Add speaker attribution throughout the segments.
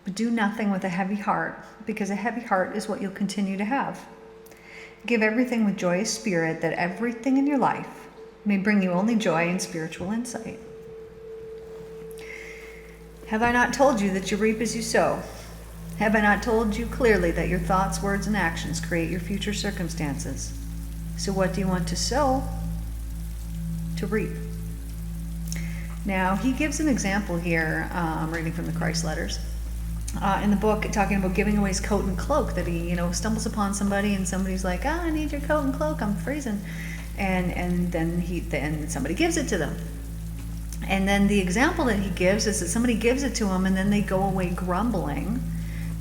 Speaker 1: But do nothing with a heavy heart, because a heavy heart is what you'll continue to have. Give everything with joyous spirit, that everything in your life may bring you only joy and spiritual insight. Have I not told you that you reap as you sow? Have I not told you clearly that your thoughts, words, and actions create your future circumstances? So what do you want to sow? To reap. Now, he gives an example here. I'm reading from the Christ letters. In the book, talking about giving away his coat and cloak, that he, stumbles upon somebody and somebody's like, I need your coat and cloak, I'm freezing. And then somebody gives it to them. And then the example that he gives is that somebody gives it to him and then they go away grumbling,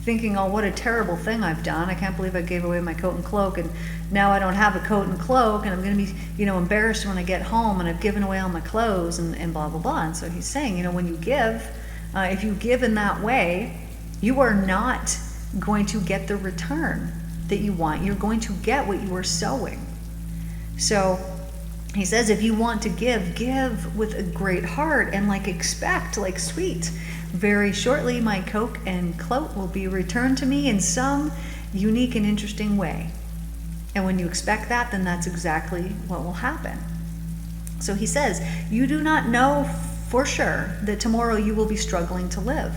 Speaker 1: thinking, oh, what a terrible thing I've done. I can't believe I gave away my coat and cloak, and now I don't have a coat and cloak, and I'm going to be, embarrassed when I get home, and I've given away all my clothes, and blah, blah, blah. And so he's saying, when you give, if you give in that way, you are not going to get the return that you want. You're going to get what you are sowing. So he says, if you want to give with a great heart and expect, sweet. Very shortly, my coat and cloak will be returned to me in some unique and interesting way. And when you expect that, then that's exactly what will happen. So he says, you do not know for sure that tomorrow you will be struggling to live.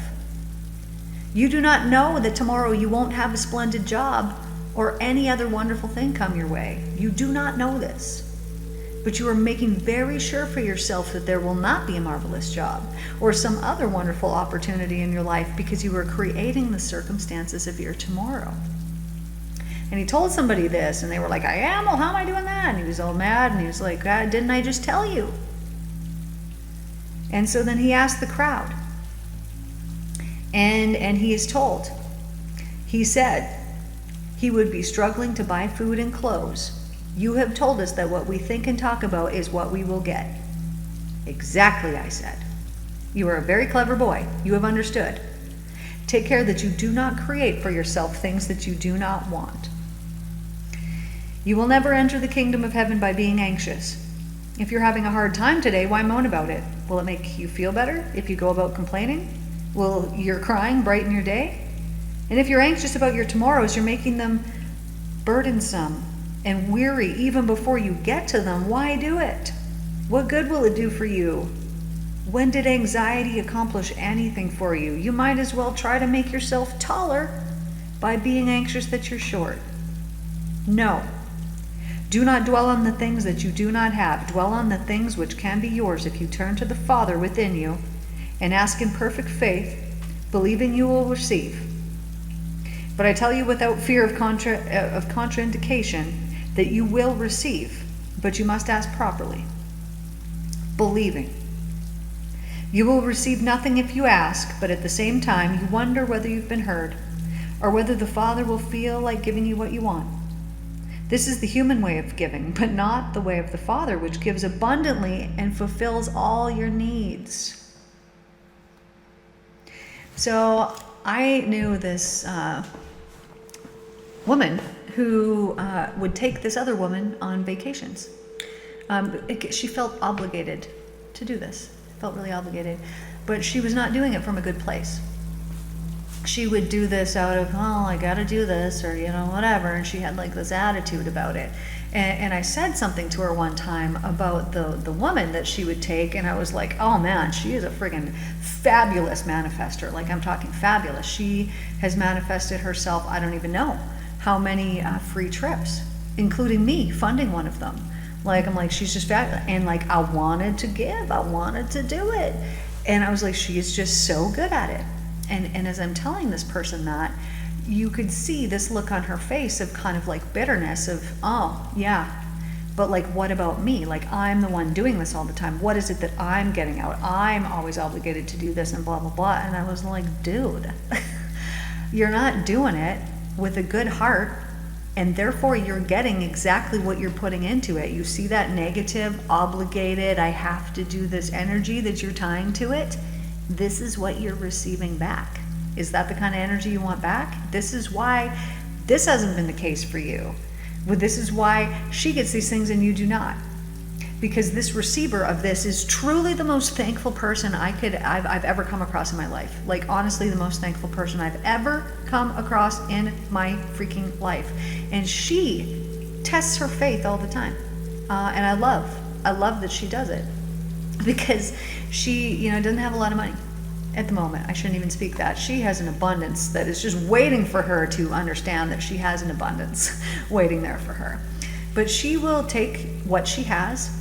Speaker 1: You do not know that tomorrow you won't have a splendid job or any other wonderful thing come your way. You do not know this. But you are making very sure for yourself that there will not be a marvelous job or some other wonderful opportunity in your life because you are creating the circumstances of your tomorrow. And he told somebody this, and they were like, I am? Well, how am I doing that? And he was all mad, and he was like, God, didn't I just tell you? And so then he asked the crowd. And he is told. He said he would be struggling to buy food and clothes. You have told us that what we think and talk about is what we will get. Exactly, I said. You are a very clever boy. You have understood. Take care that you do not create for yourself things that you do not want. You will never enter the kingdom of heaven by being anxious. If you're having a hard time today, why moan about it? Will it make you feel better if you go about complaining? Will your crying brighten your day? And if you're anxious about your tomorrows, you're making them burdensome and weary even before you get to them. Why do it? What good will it do for you? When did anxiety accomplish anything for you? You might as well try to make yourself taller by being anxious that you're short. No. Do not dwell on the things that you do not have. Dwell on the things which can be yours if you turn to the Father within you and ask in perfect faith, believing you will receive. But I tell you without fear of contraindication that you will receive, but you must ask properly, believing. You will receive nothing if you ask, but at the same time you wonder whether you've been heard, or whether the Father will feel like giving you what you want. This is the human way of giving, but not the way of the Father, which gives abundantly and fulfills all your needs. So I knew this woman who would take this other woman on vacations. She felt obligated to do this. Felt really obligated, but she was not doing it from a good place. She would do this out of, oh, I gotta do this, or whatever, and she had this attitude about it. And I said something to her one time about the woman that she would take, and I was like, oh man, she is a friggin' fabulous manifester. I'm talking fabulous. She has manifested herself, I don't even know how many free trips, including me funding one of them. I'm like, she's just fabulous. And I wanted to give, I wanted to do it. And I was like, she is just so good at it. And as I'm telling this person that, you could see this look on her face of kind of bitterness of, oh, yeah, but what about me? I'm the one doing this all the time. What is it that I'm getting out? I'm always obligated to do this and blah, blah, blah. And I was like, dude, you're not doing it with a good heart, and therefore you're getting exactly what you're putting into it. You see that negative, obligated, I have to do this energy that you're tying to it? This is what you're receiving back. Is that the kind of energy you want back? This is why this hasn't been the case for you. Well, this is why she gets these things and you do not. because this receiver of this is truly the most thankful person I've ever come across in my life. Like, honestly, the most thankful person I've ever come across in my freaking life. And she tests her faith all the time. And I love that she does it, because she, doesn't have a lot of money at the moment. I shouldn't even speak that. She has an abundance that is just waiting for her to understand that she has an abundance waiting there for her. But she will take what she has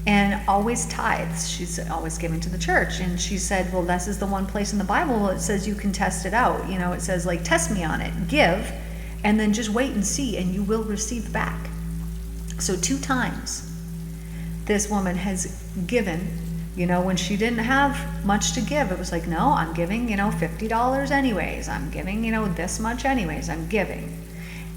Speaker 1: and always tithes. She's always giving to the church. And she said, well, this is the one place in the Bible it says you can test it out. It says, like, test me on it, give, and then just wait and see, and you will receive back. So 2 times this woman has given, when she didn't have much to give. It was like, no, I'm giving, $50 anyways. I'm giving, this much anyways. I'm giving.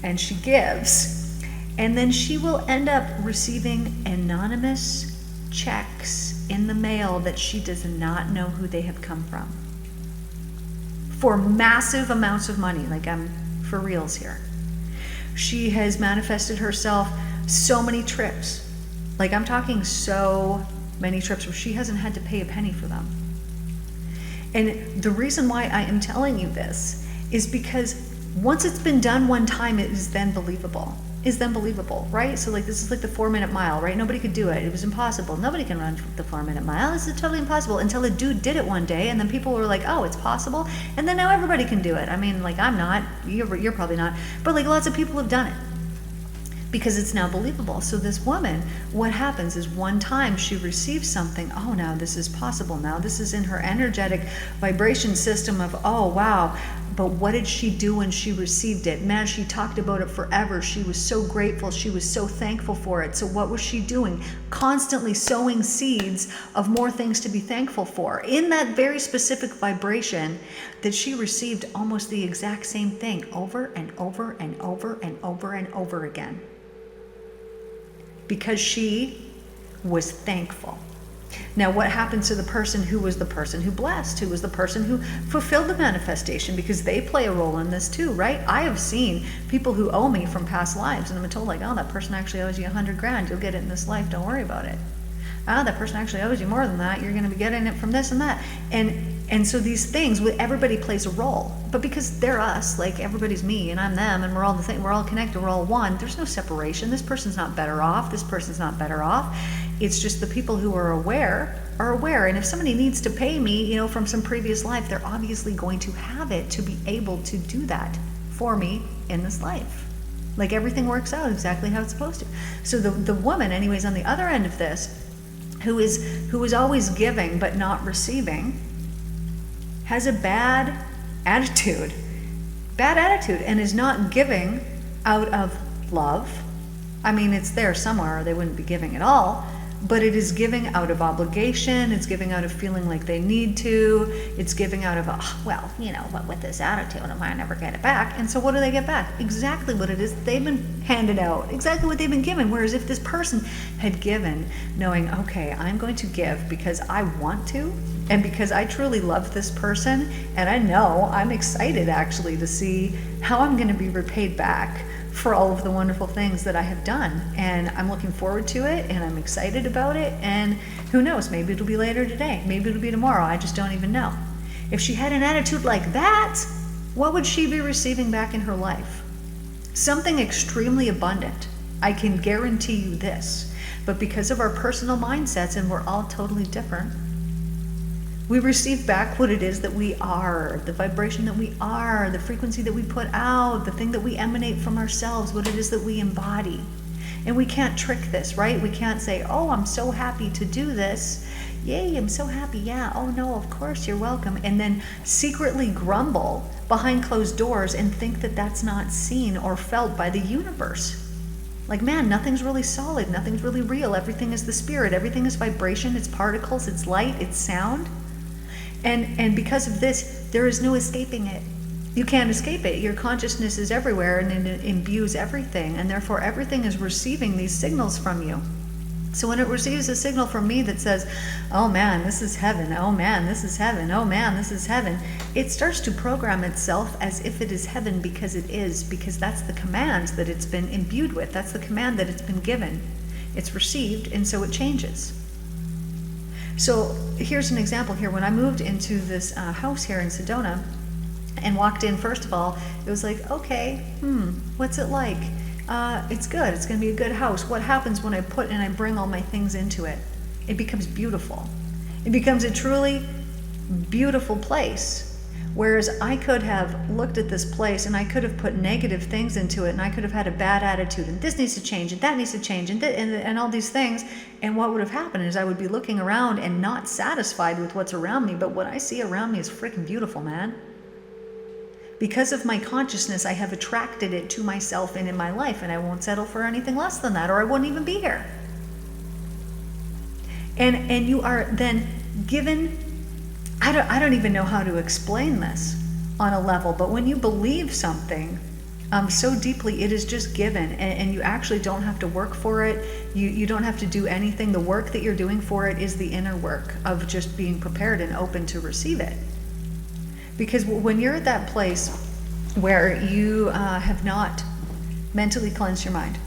Speaker 1: And she gives. And then she will end up receiving anonymous checks in the mail that she does not know who they have come from, for massive amounts of money. Like, I'm for reals here. She has manifested herself so many trips. Like, I'm talking so many trips where she hasn't had to pay a penny for them. And the reason why I am telling you this is because once it's been done one time, it is then believable. Right? So, like, this is like the 4-minute mile, right? Nobody could do it. It was impossible. Nobody can run the 4-minute mile. This is totally impossible, until a dude did it one day, and then people were like, oh, it's possible. And then now everybody can do it. I mean, like, I'm not, you're probably not, but like, lots of people have done it, because it's now believable. So this woman, what happens is, one time she receives something, oh, now this is possible. Now this is in her energetic vibration system of, oh, wow. But what did she do when she received it? Man, she talked about it forever. She was so grateful. She was so thankful for it. So what was she doing? Constantly sowing seeds of more things to be thankful for, in that very specific vibration that she received almost the exact same thing over and over and over and over and over again, because she was thankful. Now, what happens to the person who was the person who blessed, who was the person who fulfilled the manifestation? Because they play a role in this too, right? I have seen people who owe me from past lives, and I'm told, like, oh, that person actually owes you $100,000. You'll get it in this life. Don't worry about it. Oh, that person actually owes you more than that. You're going to be getting it from this and that. And so these things, everybody plays a role. But because they're us, like, everybody's me and I'm them, and we're all the same, we're all connected, we're all one, there's no separation. This person's not better off. This person's not better off. It's just the people who are aware. And if somebody needs to pay me, from some previous life, they're obviously going to have it to be able to do that for me in this life. Like, everything works out exactly how it's supposed to. So the woman, anyways, on the other end of this, who is always giving but not receiving, has a bad attitude, and is not giving out of love. I mean, it's there somewhere, or they wouldn't be giving at all. But it is giving out of obligation. It's giving out of feeling like they need to. It's giving out of, but with this attitude, I might never get it back. And so what do they get back? Exactly what it is they've been handed out. Exactly what they've been given. Whereas if this person had given, knowing, okay, I'm going to give because I want to, and because I truly love this person, and I know I'm excited actually to see how I'm going to be repaid back for all of the wonderful things that I have done. And I'm looking forward to it, and I'm excited about it, and who knows, maybe it'll be later today, maybe it'll be tomorrow, I just don't even know. If she had an attitude like that, what would she be receiving back in her life? Something extremely abundant. I can guarantee you this. But because of our personal mindsets, and we're all totally different, we receive back what it is that we are, the vibration that we are, the frequency that we put out, the thing that we emanate from ourselves, what it is that we embody. And we can't trick this, right? We can't say, oh, I'm so happy to do this. Yay, I'm so happy. Yeah, oh no, of course, you're welcome. And then secretly grumble behind closed doors and think that that's not seen or felt by the universe. Like, man, nothing's really solid, nothing's really real. Everything is the spirit, everything is vibration, it's particles, it's light, it's sound. And because of this, there is no escaping it. You can't escape it. Your consciousness is everywhere, and it imbues everything, and therefore everything is receiving these signals from you. So when it receives a signal from me that says, oh man, this is heaven, oh man, this is heaven, oh man, this is heaven, it starts to program itself as if it is heaven, because it is, because that's the command that it's been imbued with, that's the command that it's been given. It's received, and so it changes. So here's an example here. When I moved into this house here in Sedona and walked in, first of all, it was like, okay, what's it like? It's good. It's going to be a good house. What happens when I put and I bring all my things into it? It becomes beautiful. It becomes a truly beautiful place. Whereas I could have looked at this place and I could have put negative things into it, and I could have had a bad attitude, and this needs to change, and that needs to change, and all these things. And what would have happened is I would be looking around and not satisfied with what's around me, but what I see around me is freaking beautiful, man. Because of my consciousness, I have attracted it to myself and in my life, and I won't settle for anything less than that, or I wouldn't even be here. And you are then given, I don't even know how to explain this on a level, but when you believe something so deeply, it is just given, and you actually don't have to work for it. You don't have to do anything. The work that you're doing for it is the inner work of just being prepared and open to receive it. Because when you're at that place where you have not mentally cleansed your mind,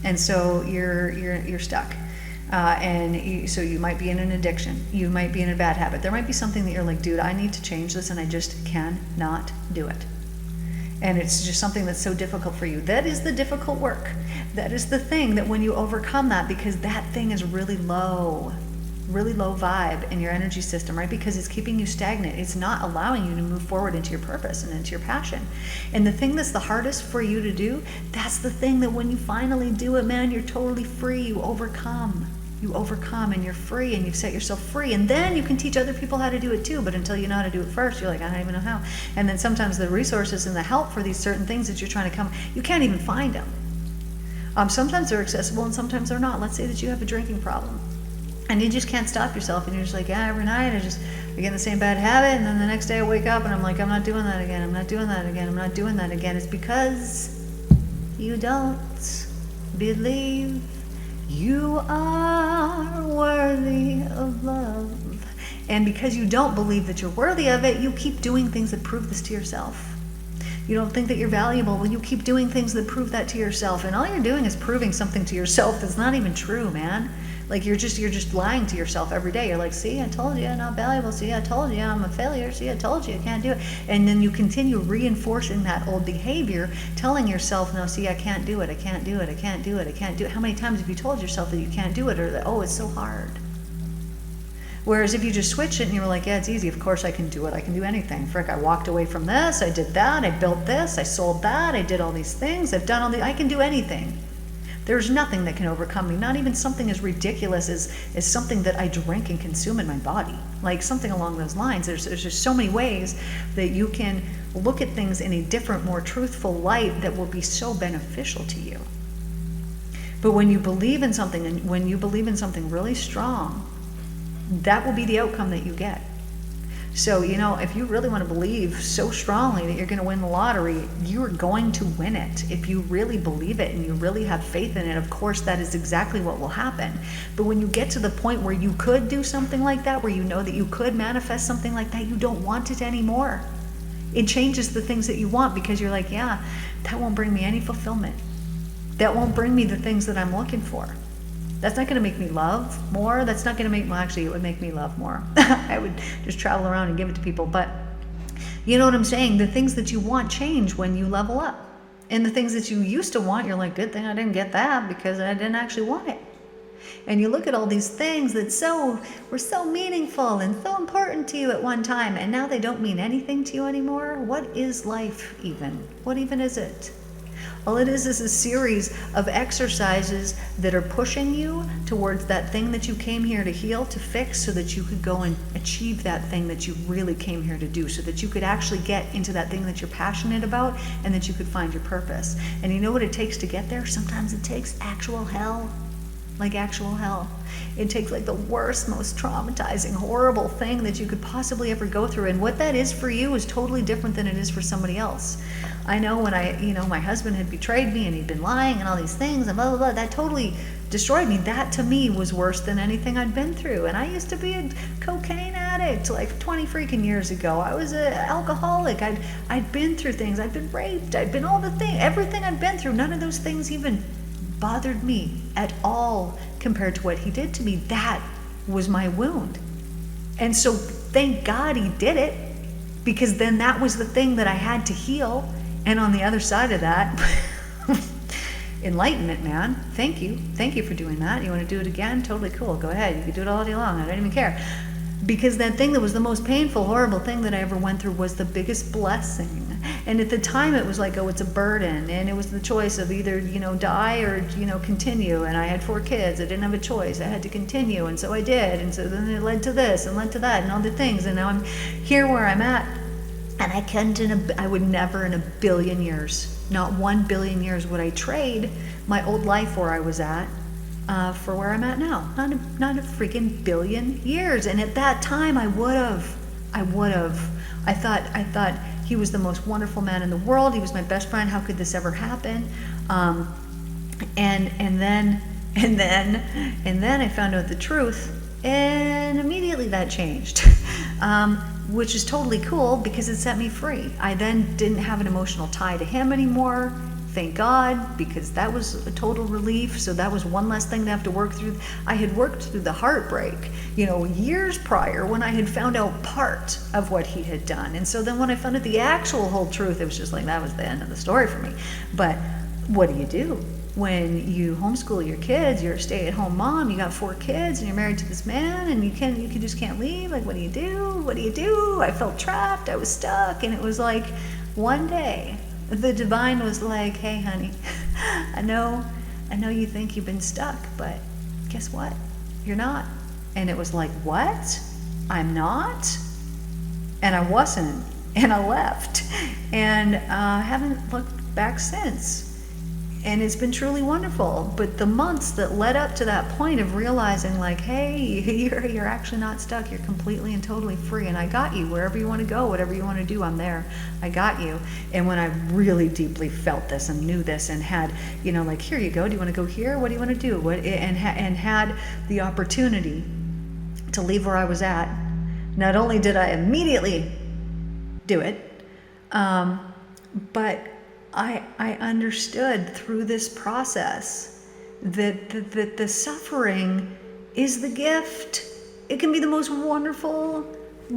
Speaker 1: and so you're stuck, so you might be in an addiction, you might be in a bad habit, there might be something that you're like, dude, I need to change this, and I just cannot do it. And it's just something that's so difficult for you. That is the difficult work. That is the thing that when you overcome that, because that thing is really low vibe in your energy system, right? Because it's keeping you stagnant. It's not allowing you to move forward into your purpose and into your passion. And the thing that's the hardest for you to do, that's the thing that when you finally do it, man, you're totally free. You overcome and you're free, and you've set yourself free. And then you can teach other people how to do it too. But until you know how to do it first, you're like, I don't even know how. And then sometimes the resources and the help for these certain things that you're trying to you can't even find them. Sometimes they're accessible and sometimes they're not. Let's say that you have a drinking problem. And you just can't stop yourself, and you're just like, yeah, every night I get in the same bad habit, and then the next day I wake up and I'm like, I'm not doing that again, I'm not doing that again, I'm not doing that again. It's because you don't believe you are worthy of love. And because you don't believe that you're worthy of it, you keep doing things that prove this to yourself. You don't think that you're valuable, well, you keep doing things that prove that to yourself, and all you're doing is proving something to yourself that's not even true, man. Like you're just lying to yourself every day. You're like, see, I told you I'm not valuable. See, I told you I'm a failure. See, I told you I can't do it. And then you continue reinforcing that old behavior, telling yourself, no, see, I can't do it. I can't do it. I can't do it. I can't do it. How many times have you told yourself that you can't do it, or that, oh, it's so hard? Whereas if you just switch it and you were like, yeah, it's easy. Of course I can do it. I can do anything. Frick, I walked away from this. I did that. I built this. I sold that. I did all these things. I've done all I can do anything. There's nothing that can overcome me, not even something as ridiculous as something that I drink and consume in my body. Like something along those lines. There's just so many ways that you can look at things in a different, more truthful light that will be so beneficial to you. But when you believe in something, and when you believe in something really strong, that will be the outcome that you get. So, if you really want to believe so strongly that you're going to win the lottery, you are going to win it. If you really believe it and you really have faith in it, of course, that is exactly what will happen. But when you get to the point where you could do something like that, where you know that you could manifest something like that, you don't want it anymore. It changes the things that you want, because you're like, yeah, that won't bring me any fulfillment. That won't bring me the things that I'm looking for. That's not going to make me love more. That's not going to make, well, actually, it would make me love more. I would just travel around and give it to people. But you know what I'm saying? The things that you want change when you level up. And the things that you used to want, you're like, good thing I didn't get that because I didn't actually want it. And you look at all these things that were so meaningful and so important to you at one time, and now they don't mean anything to you anymore. What is life even? What even is it? All it is a series of exercises that are pushing you towards that thing that you came here to heal, to fix, so that you could go and achieve that thing that you really came here to do, so that you could actually get into that thing that you're passionate about, and that you could find your purpose. And you know what it takes to get there? Sometimes it takes actual hell. Like actual hell. It takes like the worst, most traumatizing, horrible thing that you could possibly ever go through. And what that is for you is totally different than it is for somebody else. I know when my husband had betrayed me and he'd been lying and all these things and blah, blah, blah, that totally destroyed me. That to me was worse than anything I'd been through. And I used to be a cocaine addict like 20 freaking years ago. I was an alcoholic. I'd been through things. I'd been raped. I'd been all the things, everything I'd been through. None of those things even bothered me at all compared to what he did to me. That was my wound. And so thank God he did it, because then that was the thing that I had to heal. And on the other side of that, enlightenment, man. Thank you. Thank you for doing that. You want to do it again? Totally cool. Go ahead. You can do it all day long. I don't even care. Because that thing that was the most painful, horrible thing that I ever went through was the biggest blessing. And at the time it was like, oh, it's a burden. And it was the choice of either, die or, continue. And I had 4 kids. I didn't have a choice. I had to continue. And so I did. And so then it led to this and led to that and all the things. And now I'm here where I'm at. And I would never in a billion years, not 1 billion years, would I trade my old life where I was at for where I'm at now. Not a freaking billion years. And at that time, I would have. I thought he was the most wonderful man in the world. He was my best friend. How could this ever happen? And then I found out the truth, and immediately that changed. Which is totally cool because it set me free. I then didn't have an emotional tie to him anymore. Thank God, because that was a total relief. So that was one less thing to have to work through. I had worked through the heartbreak, years prior, when I had found out part of what he had done. And so then when I found out the actual whole truth, it was just like, that was the end of the story for me. But what do? When you homeschool your kids, you're a stay-at-home mom, you got 4 kids, and you're married to this man, and you just can't leave. Like, what do you do? I felt trapped. I was stuck. And it was like, one day, the divine was like, hey, honey, I know you think you've been stuck, but guess what? You're not. And it was like, what? I'm not? And I wasn't. And I left. And I haven't looked back since. And it's been truly wonderful. But the months that led up to that point of realizing, like, hey, you're actually not stuck. You're completely and totally free. And I got you wherever you want to go, whatever you want to do, I'm there. I got you. And when I really deeply felt this and knew this and had, like, here you go. Do you want to go here? What do you want to do? And had the opportunity to leave where I was at, not only did I immediately do it, but I understood through this process that the suffering is the gift. It can be the most wonderful,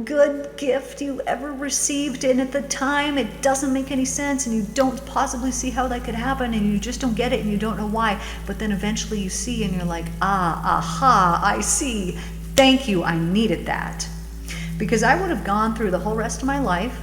Speaker 1: good gift you ever received. And at the time, it doesn't make any sense, and you don't possibly see how that could happen, and you just don't get it, and you don't know why. But then eventually you see, and you're like, aha, I see. Thank you, I needed that. Because I would have gone through the whole rest of my life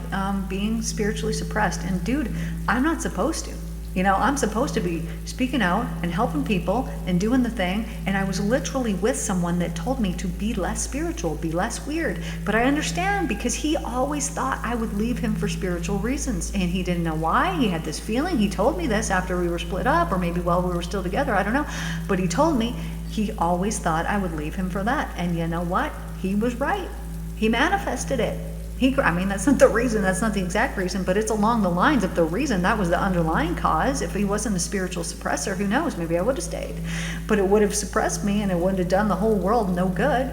Speaker 1: being spiritually suppressed. And dude, I'm not supposed to. I'm supposed to be speaking out and helping people and doing the thing. And I was literally with someone that told me to be less spiritual, be less weird. But I understand, because he always thought I would leave him for spiritual reasons. And he didn't know why. He had this feeling. He told me this after we were split up, or maybe while we were still together. I don't know. But he told me he always thought I would leave him for that. And you know what? He was right. He manifested it. That's not the reason, that's not the exact reason, but it's along the lines of the reason. That was the underlying cause. If he wasn't a spiritual suppressor, who knows, maybe I would have stayed. But it would have suppressed me, and it would have done the whole world no good.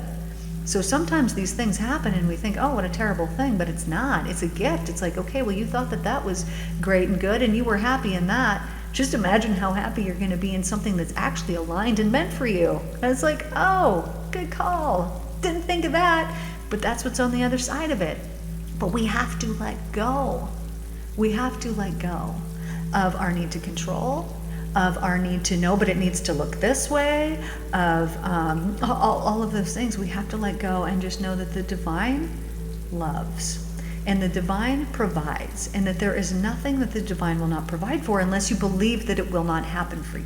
Speaker 1: So sometimes these things happen and we think, oh, what a terrible thing, but it's not. It's a gift. It's like, okay, well, you thought that was great and good, and you were happy in that. Just imagine how happy you're going to be in something that's actually aligned and meant for you. And it's like, oh, good call. Didn't think of that. But that's what's on the other side of it. But we have to let go. We have to let go of our need to control, of our need to know, but it needs to look this way, of all of those things. We have to let go and just know that the divine loves, and the divine provides, and that there is nothing that the divine will not provide for unless you believe that it will not happen for you.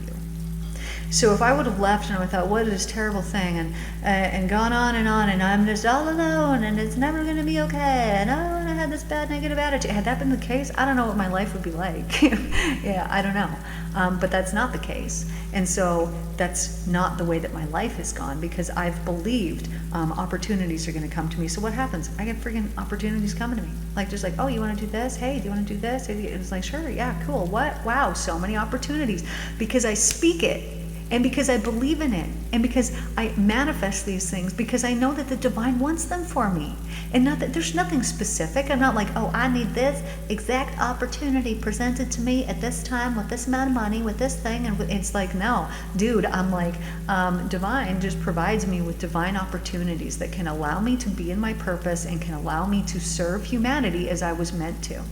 Speaker 1: So if I would have left and I thought, what is this terrible thing, and gone on, and I'm just all alone, and it's never going to be okay, and oh, and I had this bad negative attitude. Had that been the case, I don't know what my life would be like. Yeah, I don't know. But that's not the case. And so that's not the way that my life has gone, because I've believed opportunities are going to come to me. So what happens? I get freaking opportunities coming to me. Like, just like, oh, you want to do this? Hey, do you want to do this? It's like, sure, yeah, cool. What? Wow, so many opportunities. Because I speak it. and because I believe in it, and because I manifest these things, because I know that the divine wants them for me. And not that there's nothing specific. I'm not like, oh, I need this exact opportunity presented to me at this time with this amount of money, with this thing. And it's like, no, dude, I'm like, divine just provides me with divine opportunities that can allow me to be in my purpose and can allow me to serve humanity as I was meant to.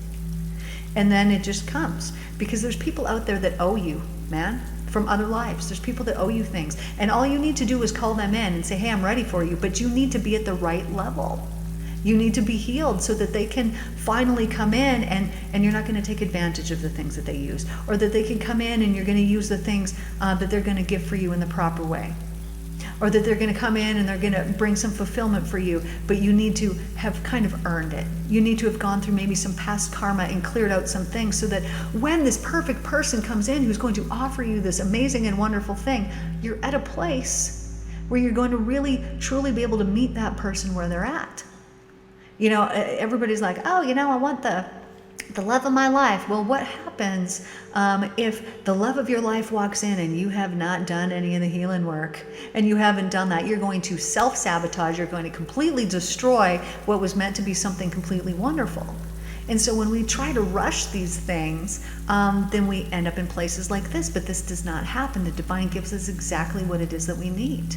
Speaker 1: And then it just comes, because there's people out there that owe you, man, from other lives. There's people that owe you things, and all you need to do is call them in and say, hey, I'm ready for you. But you need to be at the right level. You need to be healed so that they can finally come in, and you're not going to take advantage of the things that they use, or that they can come in and you're going to use the things that they're going to give for you in the proper way. Or that they're going to come in and they're going to bring some fulfillment for you, but you need to have kind of earned it. You need to have gone through maybe some past karma and cleared out some things, so that when this perfect person comes in who's going to offer you this amazing and wonderful thing, you're at a place where you're going to really, truly be able to meet that person where they're at. You know, everybody's like, oh, you know, I want the love of my life. Well, what happens if the love of your life walks in and you have not done any of the healing work, and you haven't done that? You're going to self-sabotage. You're going to completely destroy what was meant to be something completely wonderful. And so when we try to rush these things, then we end up in places like this. But this does not happen. The divine gives us exactly what it is that we need.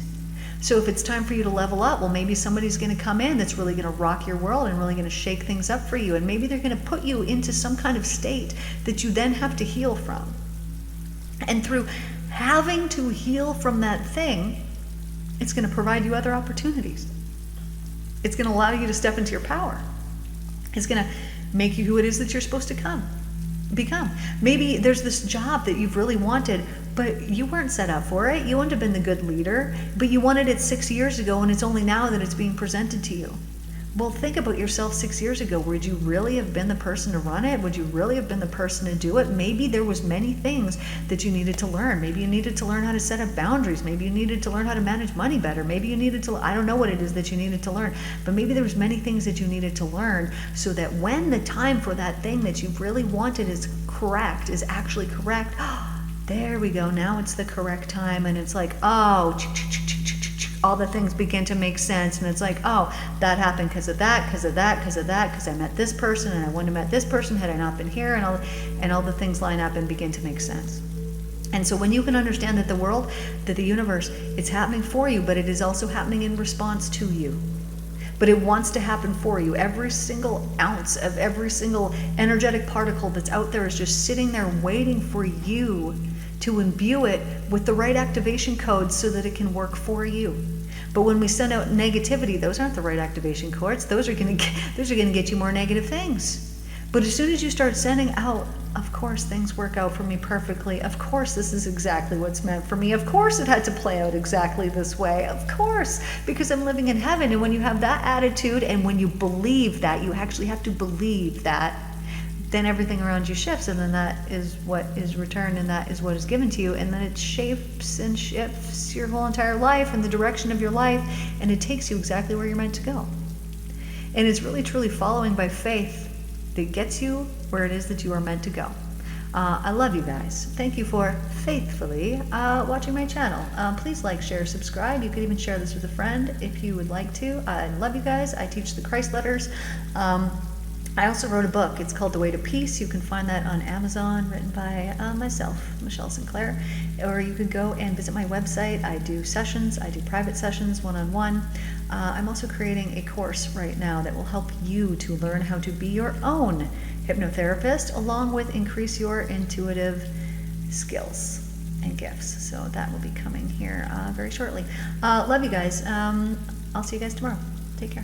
Speaker 1: So if it's time for you to level up, well, maybe somebody's going to come in that's really going to rock your world and really going to shake things up for you. And maybe they're going to put you into some kind of state that you then have to heal from. And through having to heal from that thing, it's going to provide you other opportunities. It's going to allow you to step into your power. It's going to make you who it is that you're supposed to become. Maybe there's this job that you've really wanted, but you weren't set up for it. You wouldn't have been the good leader, but you wanted it 6 years ago, and it's only now that it's being presented to you. Well, think about yourself 6 years ago. Would you really have been the person to run it? Would you really have been the person to do it? Maybe there was many things that you needed to learn. Maybe you needed to learn how to set up boundaries. Maybe you needed to learn how to manage money better. Maybe you needed to, I don't know what it is that you needed to learn, but maybe there was many things that you needed to learn, so that when the time for that thing that you've really wanted is actually correct, there we go. Now it's the correct time, and it's like, oh, all the things begin to make sense, and it's like, oh, that happened because of that, because I met this person, and I wouldn't have met this person had I not been here, and all the things line up and begin to make sense. And so when you can understand that the world, that the universe, it's happening for you, but it is also happening in response to you. But it wants to happen for you. Every single ounce of every single energetic particle that's out there is just sitting there waiting for you to imbue it with the right activation codes so that it can work for you. But when we send out negativity, those aren't the right activation codes. Those are going to get you more negative things. But as soon as you start sending out, of course things work out for me perfectly. Of course this is exactly what's meant for me. Of course it had to play out exactly this way. Of course, because I'm living in heaven. And when you have that attitude, and when you believe that, you actually have to believe that, then everything around you shifts, and then that is what is returned, and that is what is given to you, and then it shapes and shifts your whole entire life and the direction of your life, and it takes you exactly where you're meant to go. And it's really truly following by faith that gets you where it is that you are meant to go. I love you guys. Thank you for faithfully watching my channel. Please like, share, subscribe. You could even share this with a friend if you would like to. I love you guys. I teach the Christ letters. I also wrote a book. It's called The Way to Peace. You can find that on Amazon, written by myself, Michelle Sinclair. Or you could go and visit my website. I do sessions. I do private sessions, one-on-one. I'm also creating a course right now that will help you to learn how to be your own hypnotherapist, along with increase your intuitive skills and gifts. So that will be coming here very shortly. Love you guys. I'll see you guys tomorrow. Take care.